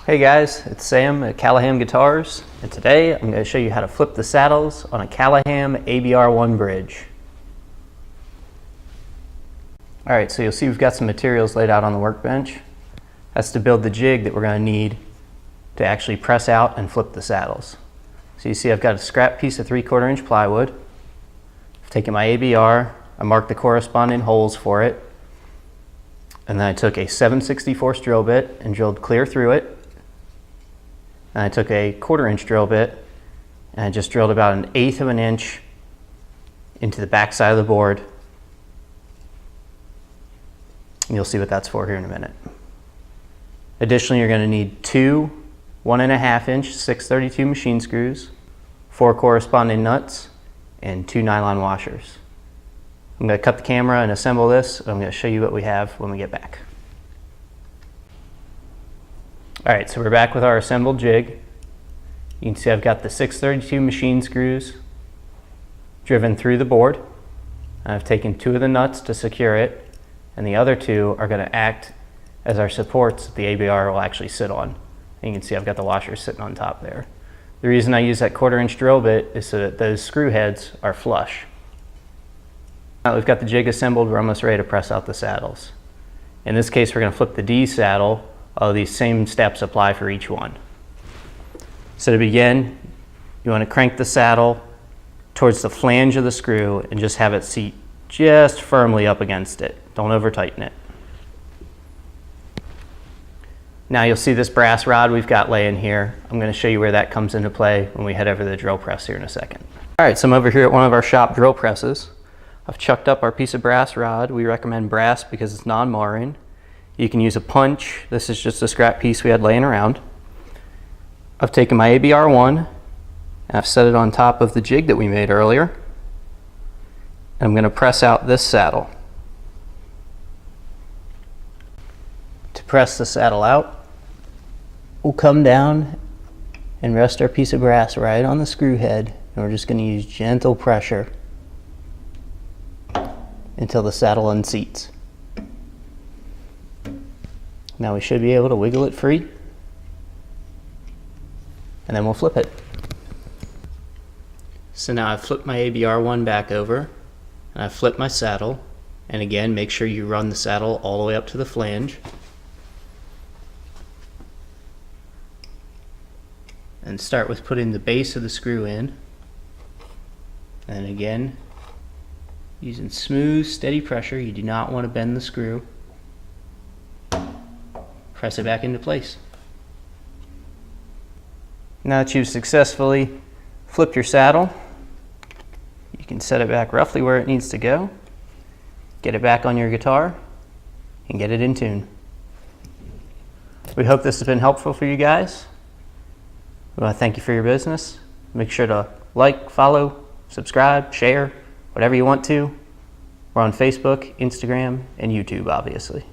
Hey guys, it's Sam at Callaham Guitars, and today I'm going to show you how to flip the saddles on a Callaham ABR-1 Bridge. Alright, so you'll see we've got some materials laid out on the workbench. That's to build the jig that we're going to need to actually press out and flip the saddles. So you see I've got a scrap piece of 3/4 inch plywood. I've taken my ABR, I marked the corresponding holes for it, and then I took a 7/64 drill bit and drilled clear through it. And I took a 1/4 inch drill bit and I just drilled about 1/8 of an inch into the back side of the board. And you'll see what that's for here in a minute. Additionally, you're going to need 2 1.5 inch 632 machine screws, 4 corresponding nuts, and 2 nylon washers. I'm going to cut the camera and assemble this, and I'm going to show you what we have when we get back. Alright, so we're back with our assembled jig. You can see I've got the 632 machine screws driven through the board. I've taken 2 of the nuts to secure it, and the other 2 are going to act as our supports that the ABR will actually sit on. And you can see I've got the washers sitting on top there. The reason I use that 1/4 inch drill bit is so that those screw heads are flush. Now that we've got the jig assembled, we're almost ready to press out the saddles. In this case, we're going to flip the D saddle. All these same steps apply for each one. So to begin, you want to crank the saddle towards the flange of the screw and just have it seat just firmly up against it. Don't over tighten it. Now you'll see this brass rod we've got laying here. I'm going to show you where that comes into play when we head over to the drill press here in a second. Alright, so I'm over here at one of our shop drill presses. I've chucked up our piece of brass rod. We recommend brass because it's non-marring. You can use a punch. This is just a scrap piece we had laying around. I've taken my ABR-1 and I've set it on top of the jig that we made earlier. And I'm going to press out this saddle. To press the saddle out, we'll come down and rest our piece of brass right on the screw head, and we're just going to use gentle pressure until the saddle unseats. Now we should be able to wiggle it free, and then we'll flip it. So now I've flipped my ABR-1 back over, and I've flipped my saddle, and again make sure you run the saddle all the way up to the flange. And start with putting the base of the screw in, and again using smooth, steady pressure. You do not want to bend the screw. Press it back into place. Now that you've successfully flipped your saddle, you can set it back roughly where it needs to go, get it back on your guitar, and get it in tune. We hope this has been helpful for you guys. We want to thank you for your business. Make sure to like, follow, subscribe, share, whatever you want to. We're on Facebook, Instagram, and YouTube, obviously.